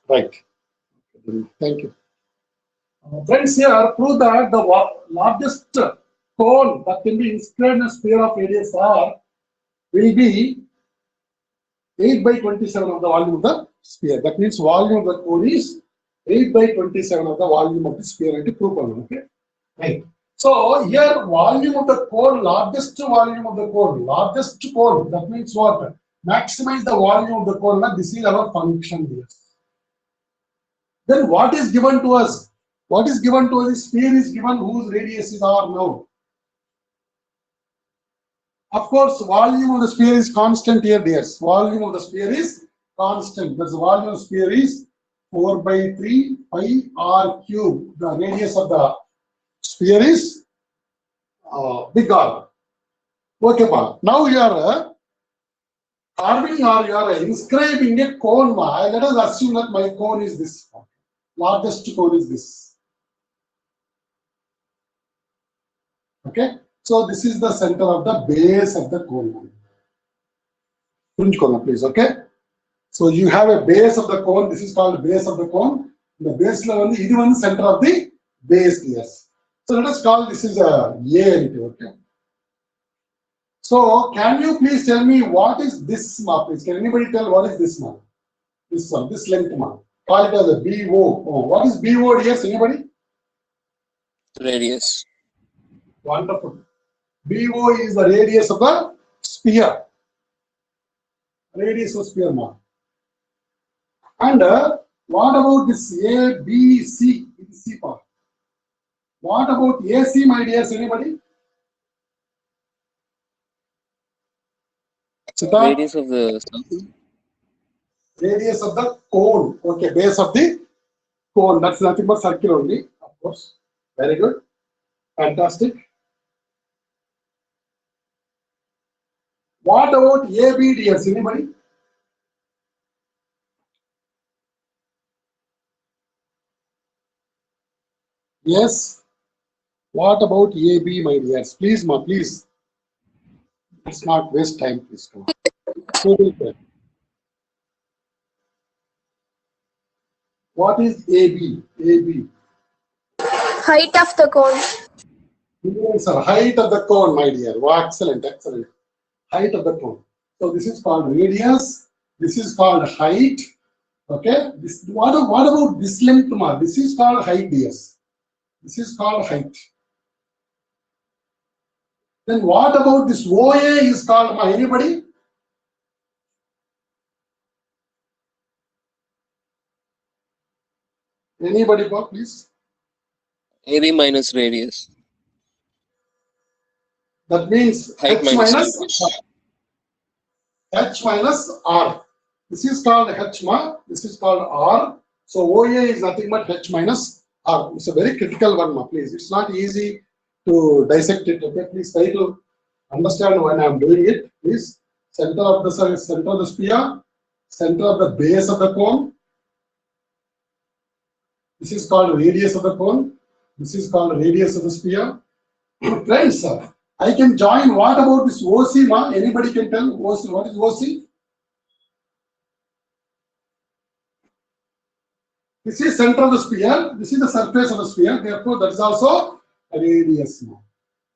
Right. Thank you. Friends, here prove that the largest cone that can be inscribed in a sphere of radius r will be 8 by 27 of the volume of the sphere. That means volume of the cone is 8 by 27 of the volume of the sphere and proof. Okay. Right. So here volume of the cone, largest volume of the cone, largest cone. That means what? Maximize the volume of the cone. This is our function here. Then what is given to us? What is given to us? The sphere is given whose radius is r now. Of course, volume of the sphere is constant here, dears. Volume of the sphere is constant. That's the volume of the sphere is 4 by 3 pi r cube. The radius of the sphere is big R. Okay, pa. Now you are carving or you are inscribing a cone. Let us assume that my cone is this. Largest cone is this. Okay. So this is the center of the base of the cone. Please, okay. So you have a base of the cone. This is called base of the cone. The base level is the center of the base. Yes. So let us call this is a A. Okay. So can you please tell me what is this mark? Please, can anybody tell what is this mark? This one, this length mark. Call it as a BO. Oh, what is BO here? Anybody? Radius. Wonderful. BO is the radius of the sphere. Radius of sphere mark. And what about this A, B, C? C part. What about AC, my dears? Anybody? Radius of the circle. Radius of the cone. Okay, base of the cone. That's nothing but circle only, of course. Very good. Fantastic. What about AB, dears? Anybody? Yes. What about AB, my dears? Please, ma, please. Let's not waste time, please. What is AB? AB. Height of the cone. Yes, sir. Height of the cone, my dear. Wow, excellent, excellent. Height of the cone. So this is called radius. This is called height. Okay. This what about this length, ma? This is called height, dears. This is called height. Then what about this OA is called, ma? Anybody? Anybody, please? AB minus radius. That means Height H minus R. This is called H ma. This is called R. So OA is nothing but H minus R. It's a very critical one, ma. Please, it's not easy to dissect it. Okay, please try to understand when I'm doing it. Please, center of the sphere, center of the base of the cone. This is called radius of the cone. This is called radius of the sphere. Friends, I can join. What about this OC, ma? Anybody can tell OC? What is OC? This is center of the sphere. This is the surface of the sphere. Therefore, that is also a radius.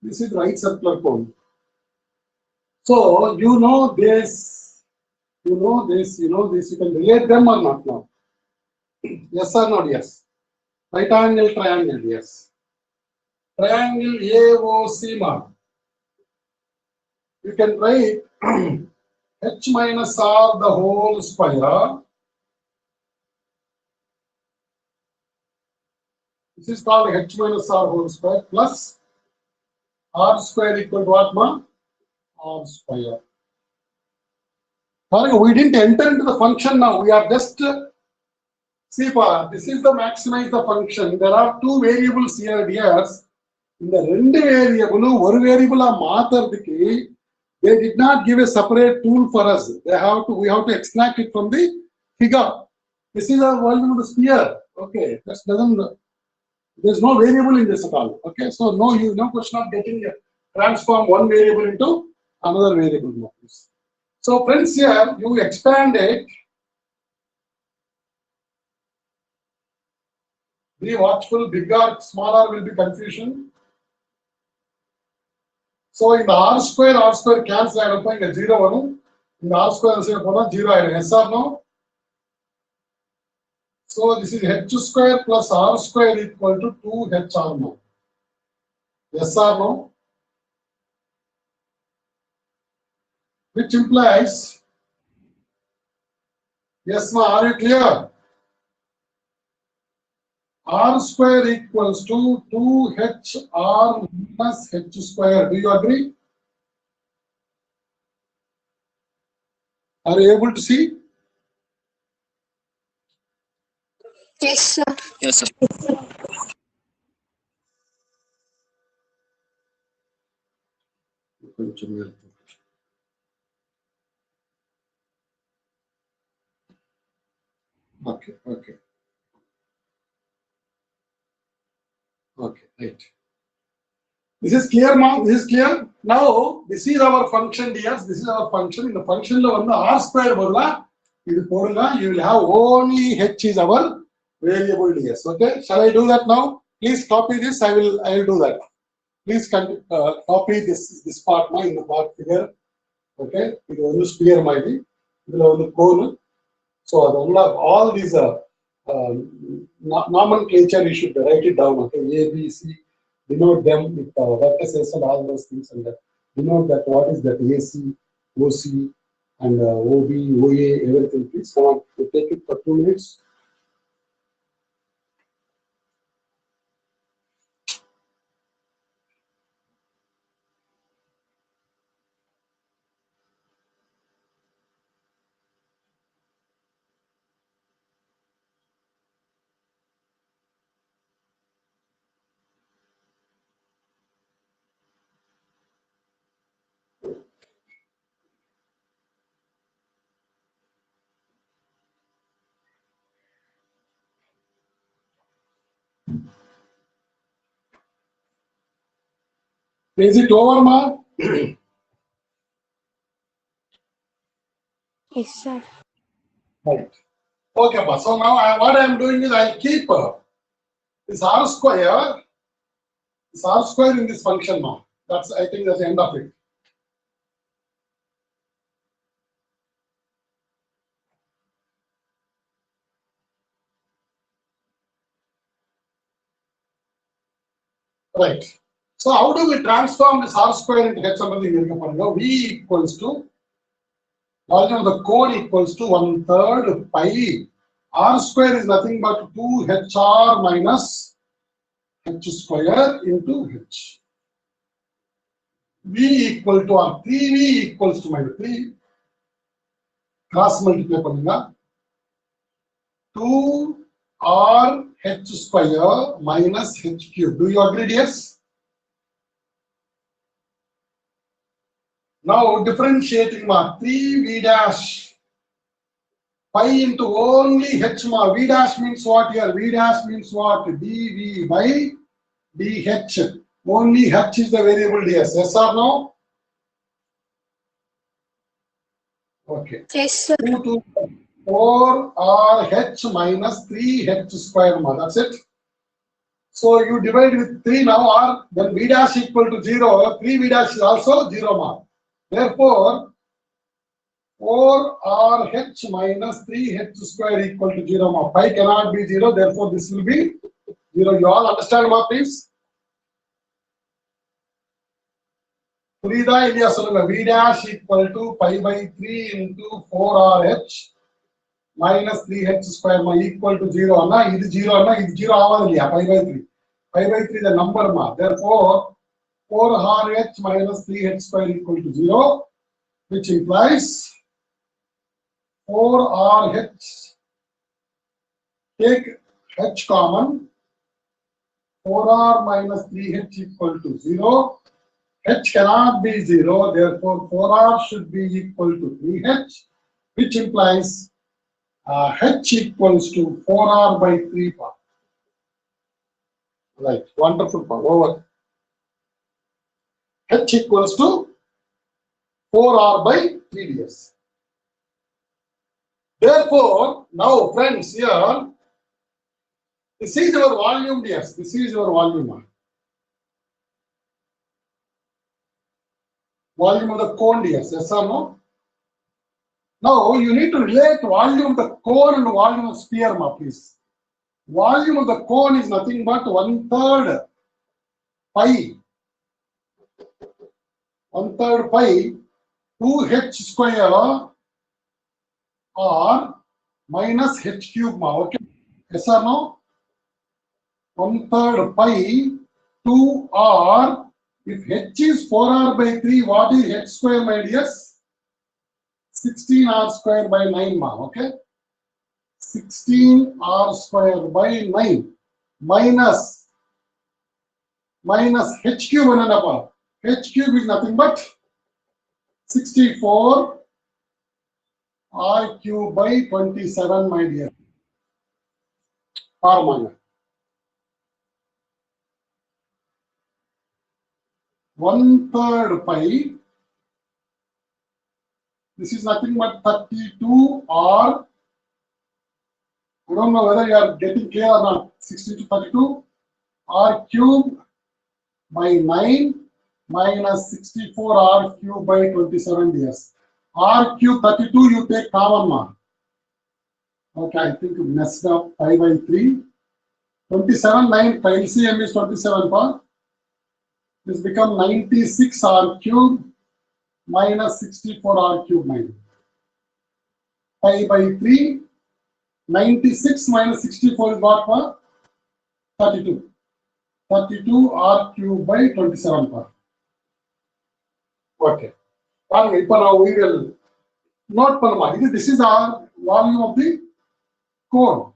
This is right circular cone. So you know this, you know this, you know this. You can relate them or not now? Yes or no? Yes. Right angle triangle. Yes. Triangle AOC, ma. You can write H minus R the whole square. This is called H minus R whole square plus R square equal to what, ma? R square. Sorry, we didn't enter into the function now. We are just, see, this is the maximize the function. There are two variables here, dears. In the ரெண்டு variable, one variable மாத்தறதுக்கு they did not give a separate tool for us. We have to extract it from the figure. This is a volume of the sphere. Okay, that doesn't. There's no variable in this at all. Okay, so no question of getting transform one variable into another variable. So friends, here you expand it. Be watchful, big or smaller will be confusion. So in the R square cancel ஆயிடும் இங்க 0 வரும். இந்த R square side போனா 0 ஆயிடும். Yes or no? So this is h square plus R square equal to 2h or no? Yes or no? Which implies, yes ma, are you clear? R square equals to 2HR minus H square. Do you agree? Are you able to see? Yes, sir. Yes, sir. Okay, okay. Okay, right. This is clear, ma'am. This is clear. Now, this is our function, dears. This is our function. In the function, R square, you will have only h is our variable, dears. Okay. Shall I do that now? Please copy this. I will do that. Please copy this part now in the part figure. Okay. It will sphere might be. It will cone. So all these nomenclature you should write it down. Okay. A, B, C. Denote them with vertices and all those things, and denote that what is that AC, OC, and OB, OA, everything. Please come on, you take it for 2 minutes. Is it over, ma? Yes, sir. Right. Okay, ma. So now what I am doing is I'll keep this R square in this function now. That's, I think that's the end of it. Right. So how do we transform this R square into H something? V equals to volume of the cone equals to 1/3 pi. R square is nothing but 2HR minus H square into H. V equal to 3V equals to minus 3. Cross multiply பண்ணுங்க. 2RH square minus H cube. Do you agree, dears? Now differentiating ma 3V dash pi into only H ma. V dash means what here? V dash means what? dV by dH. Only H is the variable, dears. Yes or no? Okay. Yes, sir. 2 to 4RH minus 3H square ma. That's it. So you divide with 3 now, or then V dash equal to 0. 3V dash is also 0 ma. Therefore, 4RH minus 3H square equal to 0 ma. Pi cannot be 0. Therefore, this will be 0. You all understand ma, please? புரியுதா இல்லையா சொல்லுங்க. V dash equal to pi by 3 into 4RH minus 3H square ma equal to 0 அண்ணா இது 0 அண்ணா இது 0 ஆகாது இல்லையா? pi by 3. Pi by 3 the number ma. Therefore, 4RH minus 3H square equal to 0, which implies 4RH, take H common, 4R minus 3H equal to 0. H cannot be 0, therefore 4R should be equal to 3H, which implies H equals to 4R by 3 part. Right, wonderful part, over. H equals to 4R by 3 ds. Therefore, now friends here, This is your volume, dears. This is your volume. Volume of the cone, dears. Yes or no? Now you need to relate volume of the cone and volume of sphere, please. Volume of the cone is nothing but 1/3 pi. 1/3 pi 2h square or minus h cube. Okay. Yes or no? 1/3 pi 2r. If h is 4r by 3, what is h square, my dears? 16r square by 9, okay? 16r square by 9 minus h cube and upon. H cube is nothing but 64 r cube by 27, my dear. R minus 1/3 pi. This is nothing but 32 r. I don't know whether you are getting clear or not. 16 to 32 r cube by 9 minus 64 r cube by 27, dears. R cube 32 you take common mark. Okay, I think you messed up. Pi by 3. 27, 9, LCM is 27 part. This become 96 r cube minus 64 r cube 9. Pi by 3. 96 minus 64 is what part? 32. 32 r cube by 27 part. Okay. Now we will note panama. This is our volume of the cone.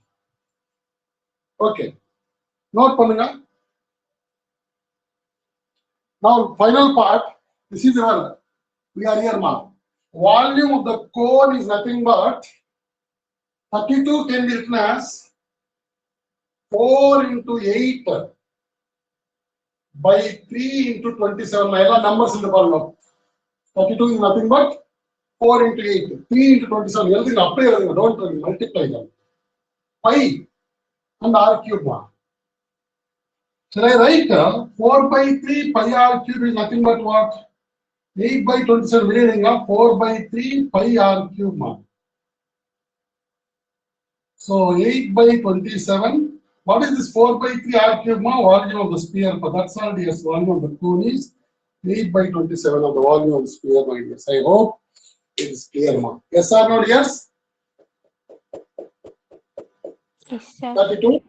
Okay. Note panunga. Now final part. This is our, we are here now. Volume of the cone is nothing but 32 can be written as 4 into 8 by 3 into 27. All numbers in the column. 32 is nothing but 4 into 8. 3 into 27. Everything up here. Don't multiply them. Pi and r cube. Shall I write 4 by 3 pi r cube is nothing but what? 8 by 27 meaning 4 by 3 pi r cube. So 8 by 27. What is this 4 by 3 r cube? Volume of the sphere. But that's all, yes. Volume of the cone is 8 by 27 of the volume of the sphere, my dears. I hope it is clear. Yes or no, yes? Yes, sir. 32.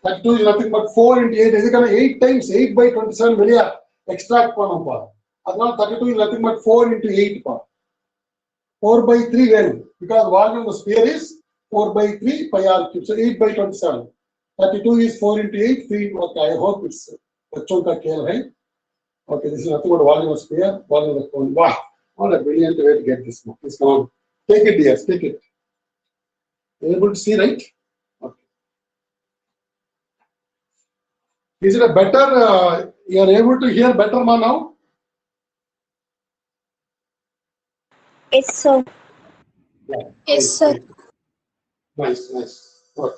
32 is nothing but 4 into 8. Is it 8 times 8 by 27 million extract panam. That's 32 is nothing but 4 into 8. 4 by 3 value. Because volume of the sphere is 4 by 3 pi r cube. So 8 by 27. 32 is 4 into 8. 3. Okay, I hope it's right? Okay, this is nothing but volume of sphere, volume of the cone. Wow, what a brilliant way to get this. Please come on. Take it, dears, take it. Able to see, right? Okay. Is it a better, you are able to hear better now? Yes, sir. Yeah. Yes, sir. Nice, nice. Okay.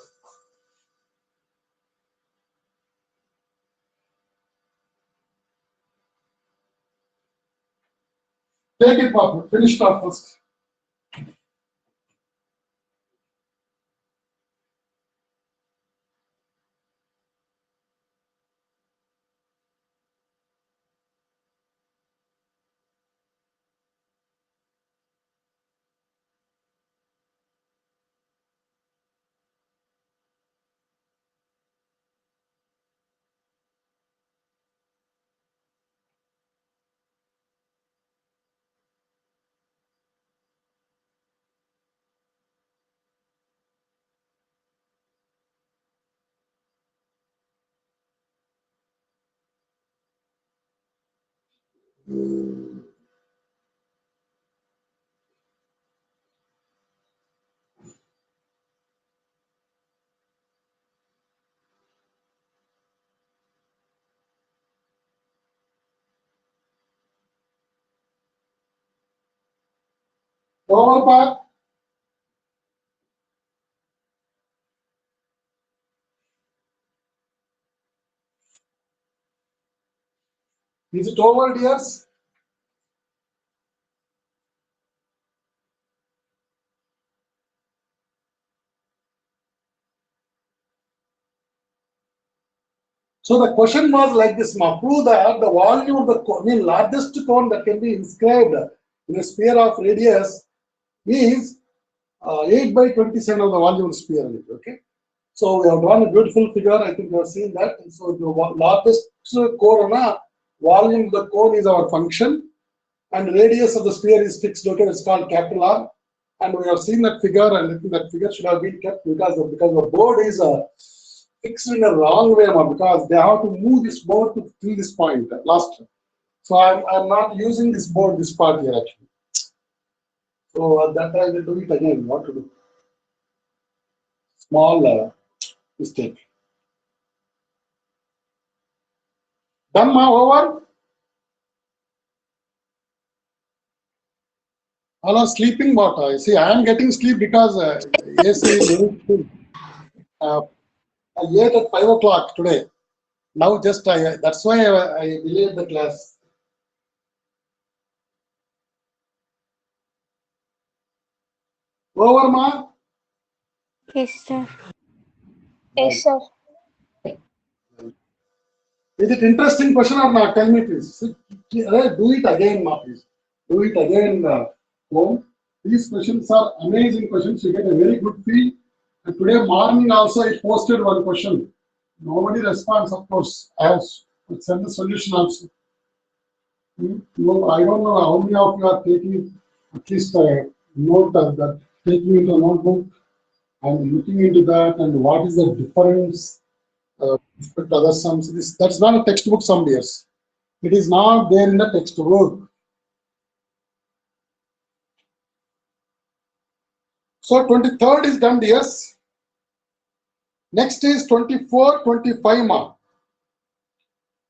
Take it, Papa. Finish it off first. Lower part. Is it over, dears? So the question was like this, prove that the volume of the cone, largest cone that can be inscribed in a sphere of radius is 8 by 27 of the volume of the sphere. Okay. So we have drawn a beautiful figure. I think you have seen that. And so the largest cone, volume of the cone is our function, and radius of the sphere is fixed. Okay, it's called capital R. And we have seen that figure, and I think that figure should have been kept because the board is fixed in a wrong way, because they have to move this board to this point last. So I'm not using this board, this part here actually. So that I will do it again. What to do? Small mistake. Done, ma, over? All are sleeping, but I see I am getting sleep because AC is I ate at 5 o'clock today. Now just that's why I delayed the class. Over, ma? Yes, sir. Yes, sir. Is it interesting question or not? Tell me please. Do it again, ma, please. Do it again, home. These questions are amazing questions. You get a very good feel. And today morning also I posted one question. Nobody responds, of course. I have sent the solution also. No, I don't know how many of you are taking at least a note of that, taking into a notebook and looking into that and what is the difference with other sums. That's not a textbook sum, dears. It is not there in the textbook. So 23rd is done, dears. Next is 24, 25 mark.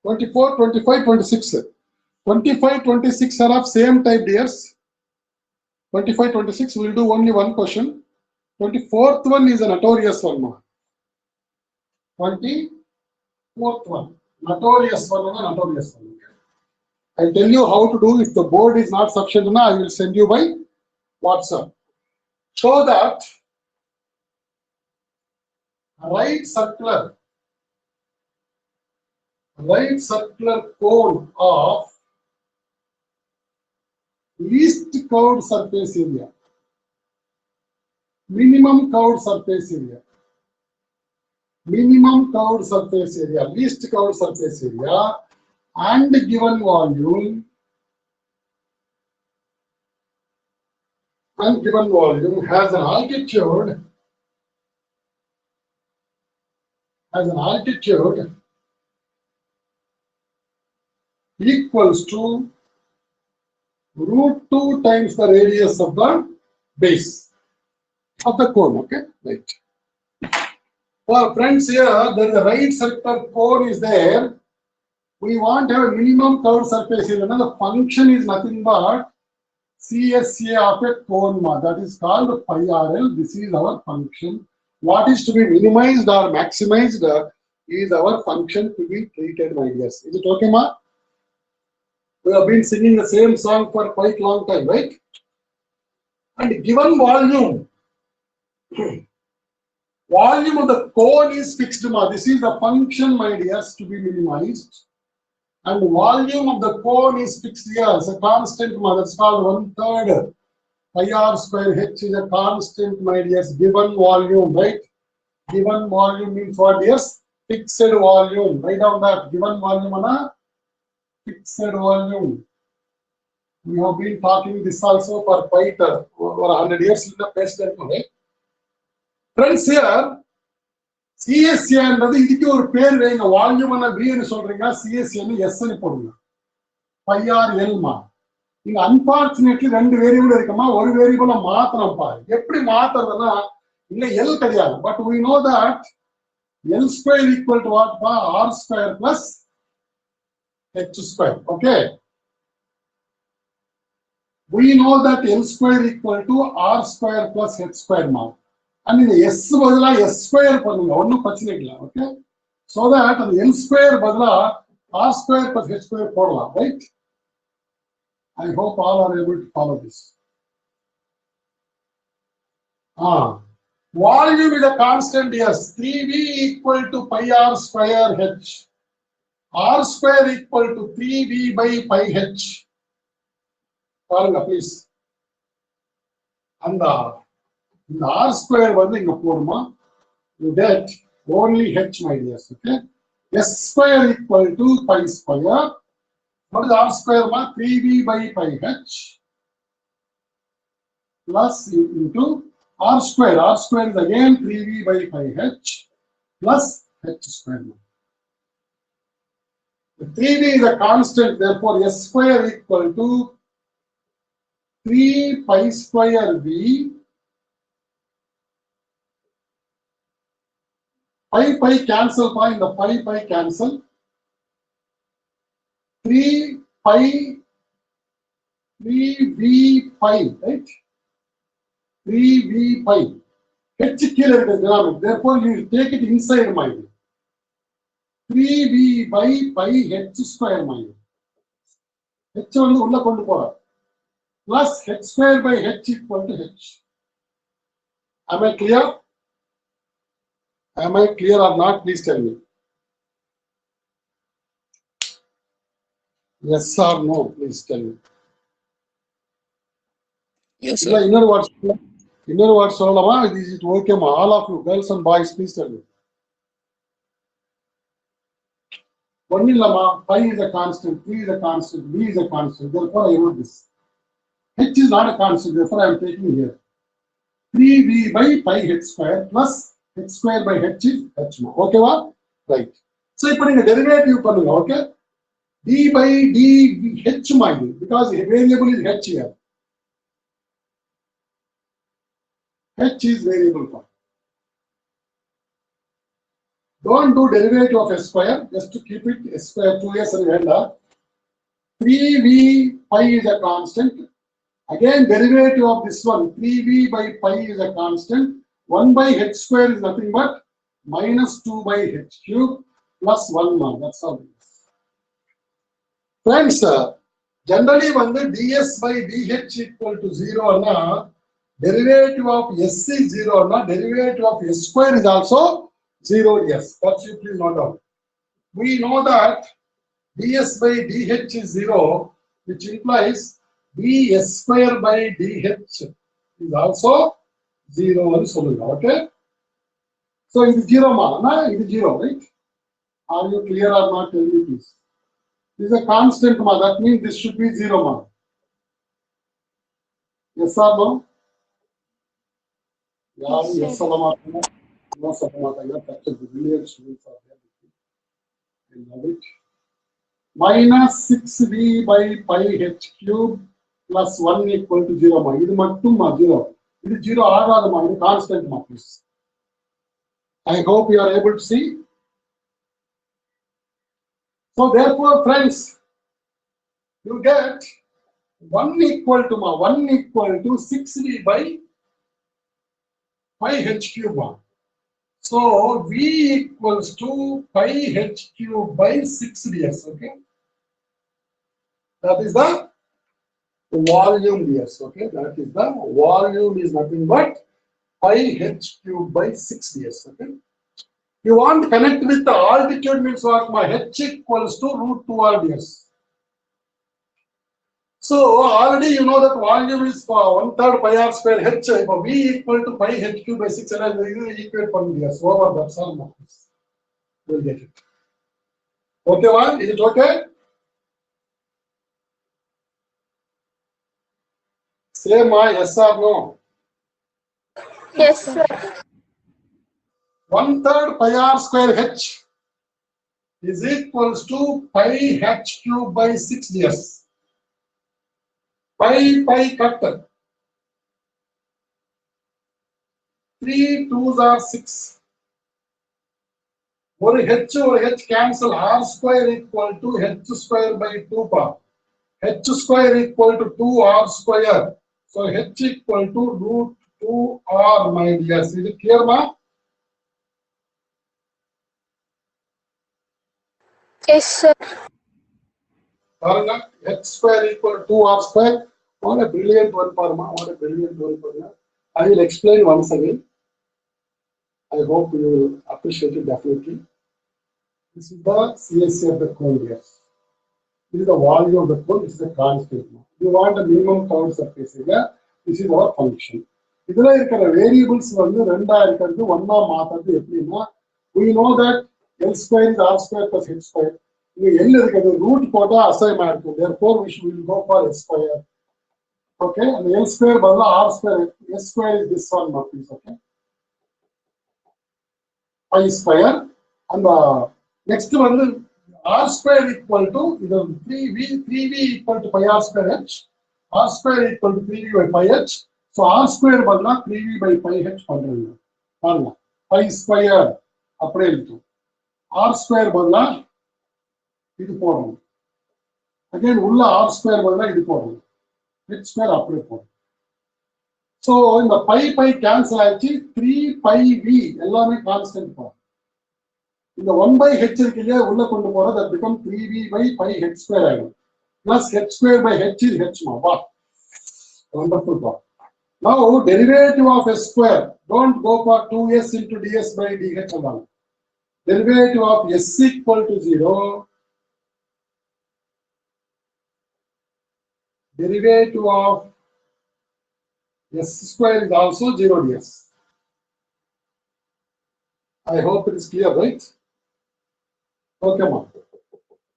24, 25, 26. 25, 26 are of same type, dears. 25, 26 we will do only one question. 24th one is a notorious one, ma. 24th one. Notorious one, notorious one. I'll tell you how to do. If the board is not sufficient, I will send you by WhatsApp. Show that right circular cone of least curved surface area, minimum curved surface area, least curved surface area, and given volume, has an altitude equals to √2 times the radius of the base of the cone. Okay, right. Well, friends, here there is a right circular cone is there. We want to have a minimum curved surface area. Now the function is nothing but CSA of a cone, that is called pi RL. This is our function. What is to be minimized or maximized is our function to be treated, my dears. Is it okay, ma? We have been singing the same song for quite long time, right? And given volume, volume of the cone is fixed, ma. This is the function, my dears, to be minimized. And volume of the cone is fixed here. It's a constant, ma. That's called 1/3 pi r square h is a constant, my dears. Given volume, right? Given volume means what, dears? Fixed volume. Write down that. Given volume, ana? Fixed volume. We have been talking this also for quite over 100 years in the past, right? Friends, here CSA என்றது இதுக்கு ஒரு பேர் வைங்க. Volume என்ன V ன்னு சொல்றீங்க, CSA ன்னு S ன்னு போடுங்க. pi r l மா. இங்க அன்பார்ச்சுனேட்லி ரெண்டு வேரியபிள் இருக்குமா, ஒரு வேரியபிள மாத்தணும் பாரு. எப்படி மாத்துறதுன்னா இங்க L கிடையாது. But we know that L square equal to what? R square plus H square. Okay. We know that L square equal to R square plus H square ma. And in the S பதிலா S square பண்ணுங்க, ஒண்ணும் பிரச்சனை இல்ல. Okay. So that the L square பதிலா R square plus H square போடலாம், right? I hope all are able to follow this. Volume is a constant, yes. 3V equal to pi R square H. R square equal to 3V by pi H. பாருங்க please. அந்த R square வந்து இங்க போடுமா? You get only H, my dears, okay? S square equal to pi square. What is R square? 3V by pi H plus into R square. R square is again 3V by pi H plus H square. The 3V is a constant, therefore S square equal to 3 pi square V. Pi cancel, in the pi cancel. 3V pi, right? 3V pi. H killer is the denominator. Therefore, you take it inside mind. 3V by pi H square mind. H வந்து உள்ள கொண்டு போறோம். Plus H square by H equal to H. Am I clear? Am I clear or not? Please tell me. Yes or no? Please tell me. Yes, sir. Inner words சொல்லலாமா? Is it okay? All of you, girls and boys, please tell me. One illama, pi is a constant, 3 is a constant, V is a constant. Therefore, I wrote this. H is not a constant. Therefore, I am taking here 3V by pi H square plus H square by H is H more. Okay, what? Right. So, if you derivative, okay? D by D H minus, because the variable is H here. H is variable part. Don't do derivative of S square, just to keep it S square 2S and end up. 3V pi is a constant. Again, derivative of this one, 3V by pi is a constant. 1 by H square is nothing but minus 2 by H cube plus 1 more. That's all. Friends, generally when the ds by dh equal to 0, derivative of s is 0, derivative of s square is also 0, yes. That's you please note down. We know that ds by dh is 0, which implies ds square by dh is also 0. Okay? So it is 0, it is 0, right? Are you clear or not? Tell me please. This is a constant, that means this should be 0, Yes or no? Yes or no? No, that's the brilliant students are there. I love it. Minus 6V by pi H cube plus 1 equal to 0, This is 0. It is 0 or constant, please. I hope you are able to see. So therefore, friends, you get 1 equal to 6V by pi H cube. So V equals to pi H cube by 6ds. Okay, that is the volume, yes. Okay, that is the volume is nothing but pi H cube by 6ds. Okay. You want to connect with the altitude means what? H equals to root 2rds. So already you know that volume is for 1/3 pi r square H. If V equal to pi H cube by 6, and equate for ds over. That's all. You will get it. Okay, one? Is it okay? Say my yes or no. Yes, sir. 1/3 pi r square H is equals to pi H cube by 6ds. Pi cut. 3 2s are 6. One H over H cancel. R square equal to H square by 2 pi. H square equal to 2R square. So H equal to root 2R, my dears. Is it clear, ma? Yes, sir. X square equal to 2R square. What a brilliant one, Parma. What a brilliant one, Parma. I will explain once again. I hope you will appreciate it definitely. This is the CSC of the cone here. This is the volume of the cone. This is the constant. You want the minimum count surface area. This is our function. இதுல இருக்கிற variables வந்து ரெண்டா இருக்கிறது ஒண்ணா மாத்துறது எப்படின்னா we know that L square is R square plus H square. இங்க L இருக்கிறது root போட்டா அசைன் ஆயிருக்கும். Therefore we will go for S square. Okay, and L square பதிலா R square. S square is this one, please. Okay, pi square and the next one R square equal to 3V equal to pi R square H. R square equal to 3V by pi H. So R square பதிலா 3V by pi H பண்றீங்க. பாருங்க. Pi square அப்படியே இருக்கும். R square பதிலா இது போடணும். Again உள்ள R square பதிலா இது போடணும். H square அப்படியே போடணும். So இந்த pi cancel ஆயிடுச்சு. 3 pi V எல்லாமே கான்ஸ்டன்ட் போடும். இந்த 1 by H இருக்கு இல்லையா உள்ள கொண்டு போற that become 3V by pi H square ஆயிடும். Plus H square by H is H மா. வா. Wonderful பா. Now derivative of S square. Don't go for 2S into ds by dh alone. Derivative of S equal to 0. Derivative of S square is also 0 ds. I hope it is clear, right? Okay, ma.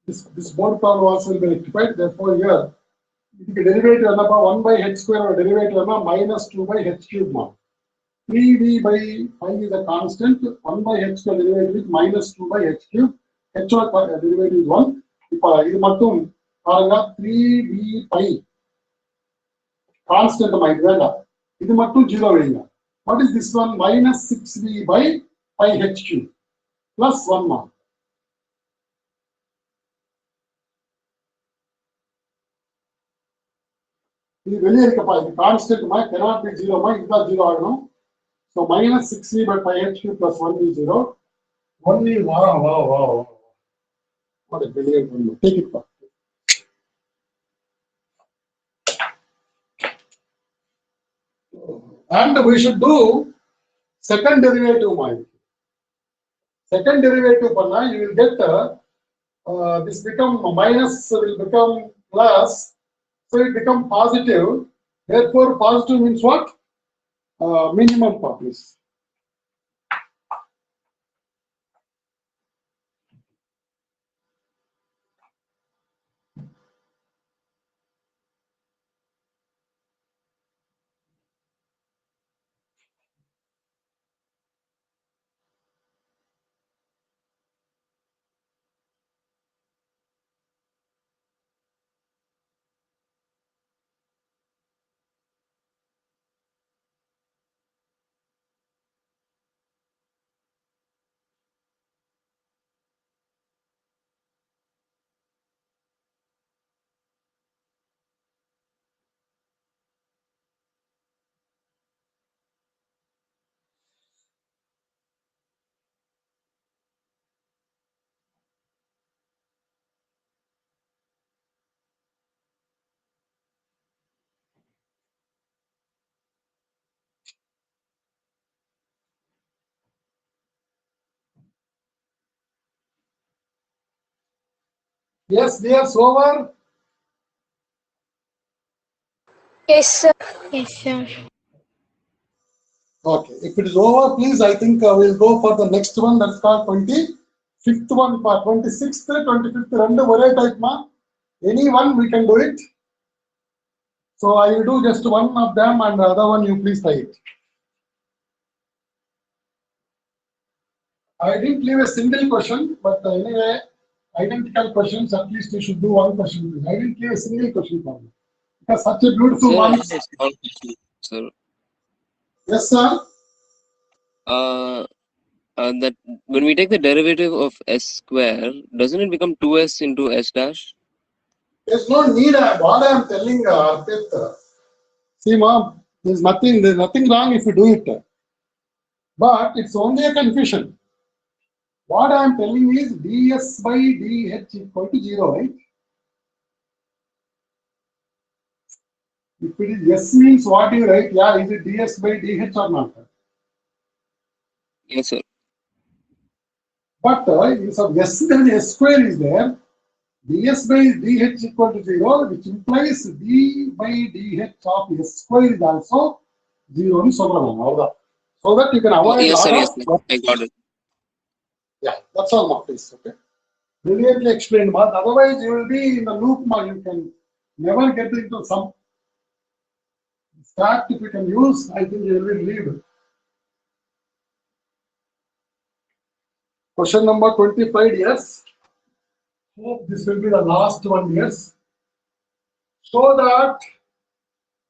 This board problem also will be rectified. Therefore, here, the derivative is 1 by H square or derivative is minus 2 by H cube. 3V by pi is a constant. 1 by H square derivative is minus 2 by H cube. H derivative is 1. This is 3V pi. Constant this is 0. What is this one? Minus 6V by pi H cube. Plus 1 mark. This is constant cannot be 0. This is 0. So minus 6V by pi H cube plus 1 is 0. 1 is wow. What a brilliant one. Take it back. And we should do second derivative. Second derivative, you will get this become minus will become plus. So it becomes positive. Therefore, positive means what? Minimum please. Yes, dear, over. Yes, sir. Yes, sir. Okay, if it is over, please, I think we'll go for the next one. That's called 25th one, 26th, 25th, random type ma. Any one we can do it. So I will do just one of them and the other one you please try it. I didn't leave a single question, but anyway, identical questions, at least you should do one question. I didn't leave a single question for you. Because such a beautiful one. Sir. Yes, sir. That when we take the derivative of S square, doesn't it become 2S into S dash? There's no need. What I am telling, Arpit, see, mom, there's nothing wrong if you do it. But it's only a confusion. What I am telling is ds by dh equal to 0, right? If it is s means what you write, yeah, is it ds by dh or not? Yes, sir. But if s then s square is there, ds by dh equal to 0, which implies d by dh of s square is also 0 ni solranga. So that you can avoid Yes, sir. lot Yes, sir. of, I got it. yeah, that's all, ma, please. Okay. Brilliantly explained, but otherwise you will be in the loop, ma. You can never get into some start. If you can use, I think you will leave. Question number 25, yes. Hope this will be the last one, yes. So that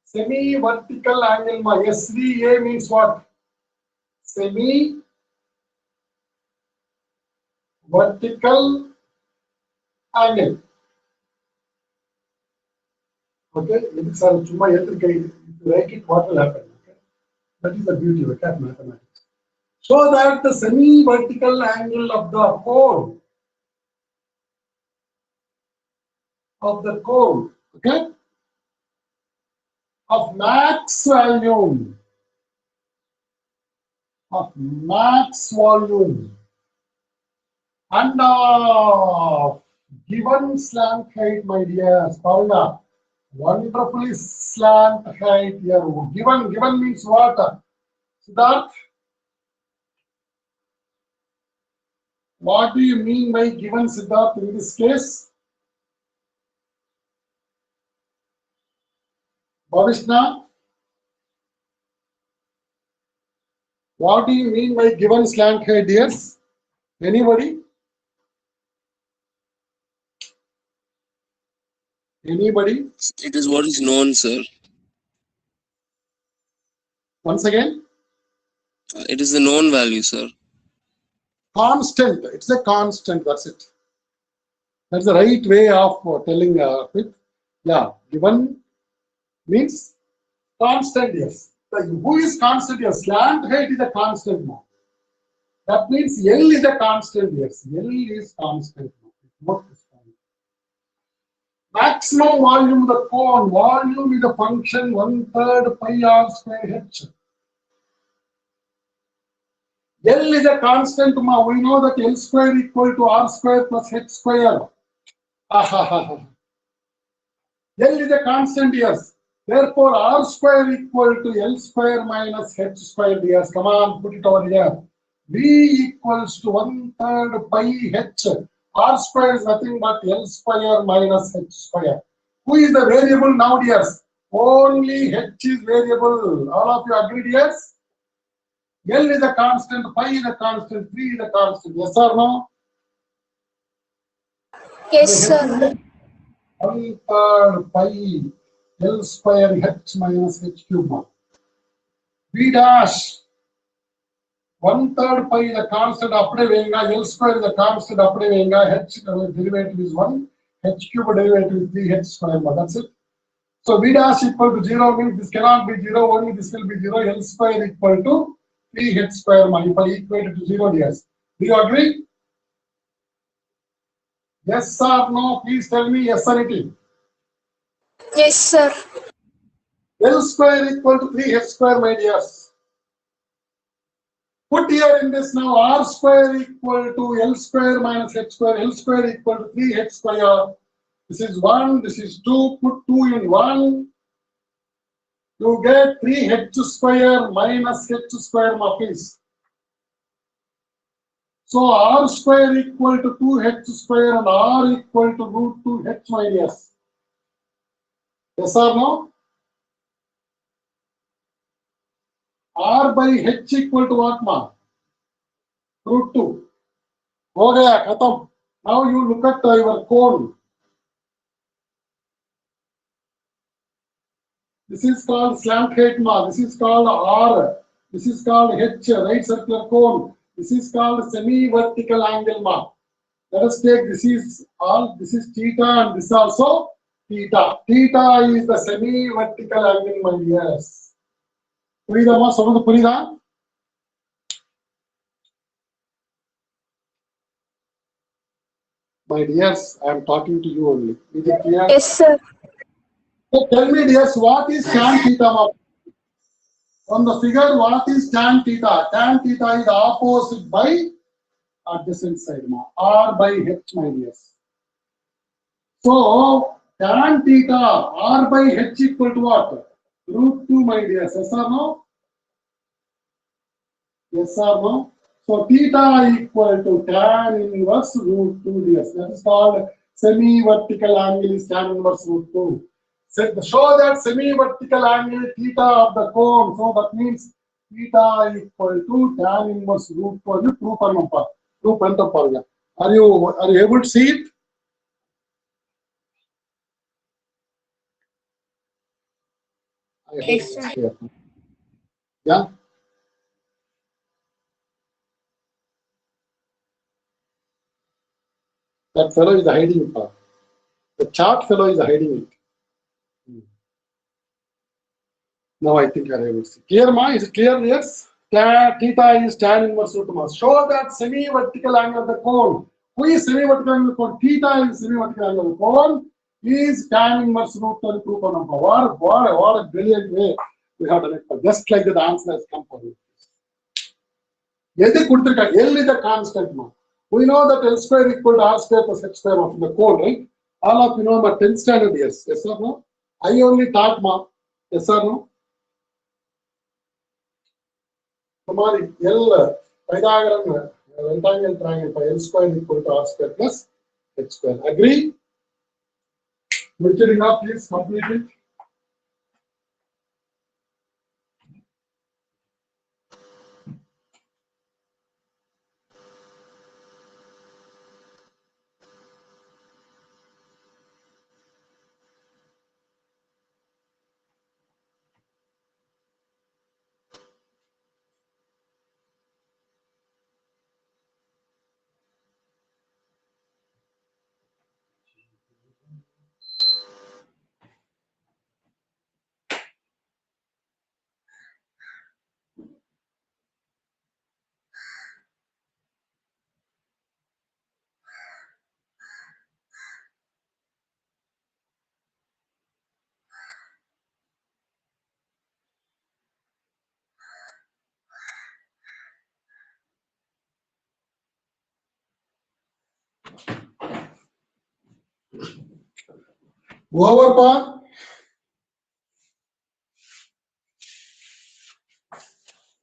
semi-vertical angle, ma, SVA means what? Semi-vertical angle. Okay, if you write it, what will happen? Okay? That is the beauty of mathematics. So that the semi-vertical angle of the cone, okay, of max volume, and given slant height, my dear Paula, wonderfully slant height here. Given means what? Siddharth, what do you mean by given, Siddharth, in this case? Bhavishna, what do you mean by given slant height, dears? Anybody? Anybody? It is what is known, sir. Once again? It is the known value, sir. Constant. It's a constant. That's it. That's the right way of telling it. Yeah. Given means constant. Yes. Who is constant? Yes. Slant height is a constant now. That means L is a constant. Yes. L is constant. What is constant? Maximum volume of the cone. Volume is a function 1/3 pi r square h. L is a constant, ma. We know that L square equal to R square plus H square. L is a constant, yes. Therefore, R square equal to L square minus H square, yes. Come on, put it over here. V equals to 1/3 pi H. R square is nothing but L square minus H square. Who is the variable now, dears? Only H is variable. All of you agreed, yes? L is a constant, pi is a constant, V is a constant. Yes or no? Yes, sir. 1/3 pi L square H minus H cube. V dash 1/3 pi is a constant, L square is a constant, H derivative is 1, H cube derivative is 3 H square. That's it. So V dash equal to 0 means this cannot be 0, only this will be 0. L square equal to 3 H square. If I equate it to 0, yes. Do you agree? Yes or no? Please tell me yes or it. Yes, sir. L square equal to 3 H square, my dears. Put here in this now R square equal to L square minus H square. L square equal to 3 H square. This is 1, this is 2. Put 2 in 1. You get 3 H square minus H square, my please. So R square equal to 2 H square and R equal to root 2 H, my dears. Yes or no? R by H equal to what, ma? Root 2. Ho gaya, khatam. Now you look at your cone. This is called slant height, ma. This is called R. This is called H, right circular cone. This is called semi-vertical angle, ma. Let us take this is theta and this also theta. Theta is the semi-vertical angle, my dears. Purida, ma? Somadu purida? My dears, I am talking to you only. Is it clear? Yes, sir. So tell me, dears, what is tan theta? From the figure, what is tan theta? Tan theta is opposite by adjacent side, R by H, my dears. So tan theta, R by H equal to what? Root 2, my dears. Yes or no? Yes or no? So theta equal to tan inverse root 2, dears. That is called semi-vertical angle is tan inverse root 2. Show that semi-vertical angle theta of the cone. So that means theta equal to tan inverse root 2. You prove panampa. Prove panampa. Are you able to see it? I hope Yes, it's sir. clear. Yeah. That fellow is hiding it. The chart fellow is hiding it. Now I think you are able to see. Clear, ma? Is it clear? Yes. Theta is tan inverse root 2. Show that semi-vertical angle of the cone. Who is semi-vertical angle of the cone? Theta is semi-vertical angle of the cone. Is tan inverse root 2 proof of number. What a brilliant way we have done it. Just like the answer has come for you. L is the constant, ma. We know that L square equal to R square plus H square of the cone, right? All of you know my 10th standard, yes. Yes or no? I only taught, ma. Yes or no? हमारी L Pythagorean rectangle triangle for L square equal to R square plus H square. Agree? Murchirina, please complete it. Over, pa.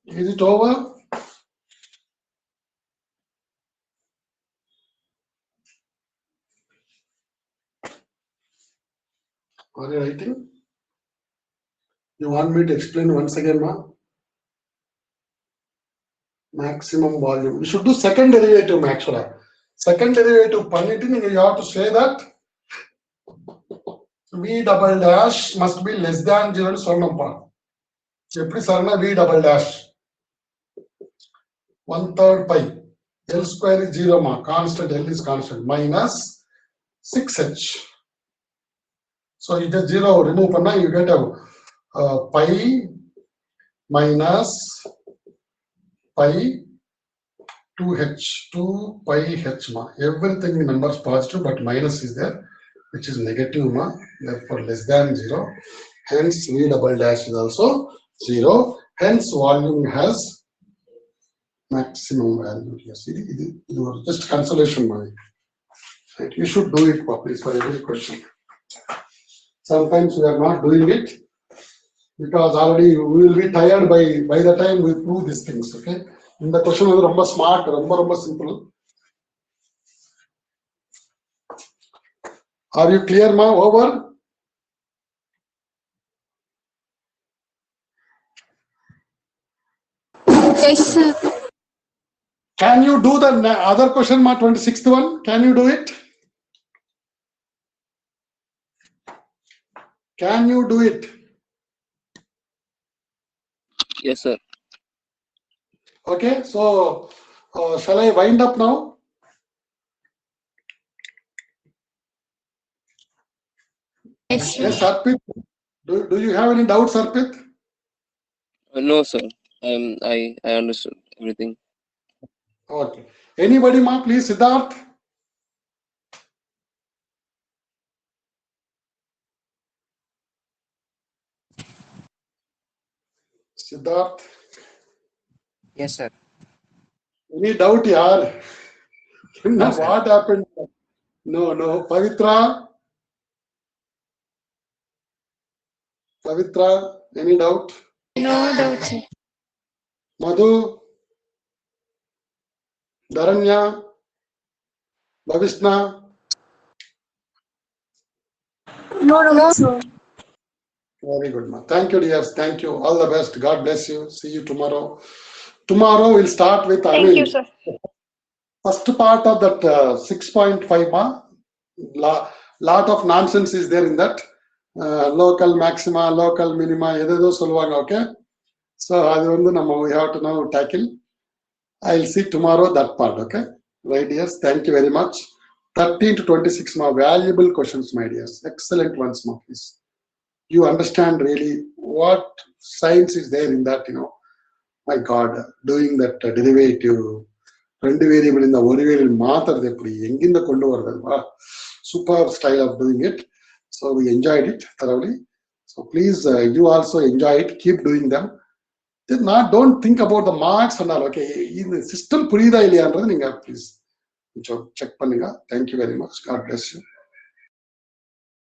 Is it over? Are you writing? You want me to explain once again, ma? Maximum volume. We should do second derivative, actually. Second derivative, you have to say that V double dash must be less than 0 to Swarnampa. V double dash 1/3 pi. L square is 0, ma. Constant, L is constant. Minus 6h. So you just 0 remove panna, you get a pi minus pi 2h, 2 pi h, ma. Everything in numbers positive, but minus is there, which is negative, ma. Therefore less than 0. Hence V double dash is also 0. Hence volume has maximum value. Yes, it was just consolation money. Right? You should do it, please, for every question. Sometimes we are not doing it because already we will be tired by the time we prove these things. Okay. In the question is ரொம்ப smart, ரொம்ப simple. Are you clear, ma? Over. Yes, sir. Can you do the other question, ma? 26th one. Can you do it? Can you do it? Yes, sir. Okay. So shall I wind up now? Yes, sir. Yes, Arpit. Do you have any doubts, Arpit? No, sir. I understood everything. Okay. Anybody, ma? Please, Siddharth. Siddharth, Yes, sir. any doubt, yaar? No, sir. What happened? No. Pavitra, any doubt? No doubt, sir. Madhu, Dharanya, Bhavishna. No doubt, sir. Very good, ma. Thank you, dears. Thank you. All the best. God bless you. See you tomorrow. Tomorrow we'll start with Thank you, sir. First part of that 6.5, ma. Lot of nonsense is there in that. Local maxima, local minima, ededo solvaanga, okay? So we have to now tackle. I'll see tomorrow that part, okay? Right, dears. Thank you very much. 13 to 26, ma. Valuable questions, my dears. Excellent ones, ma, please. You understand really what science is there in that, my God, doing that derivative, ரெண்டு variable இந்த ஒரு variable மாத்துறது எப்படி எங்கிருந்து கொண்டு வருது super style of doing it so we enjoyed it thoroughly. So please you also enjoy it, keep doing them. Don't think about the marks and all, okay? இந்த system புரியுதா இல்லையான்றது நீங்க ப்ளீஸ் கொஞ்சம் செக் பண்ணுங்க. Thank you very much. God bless you.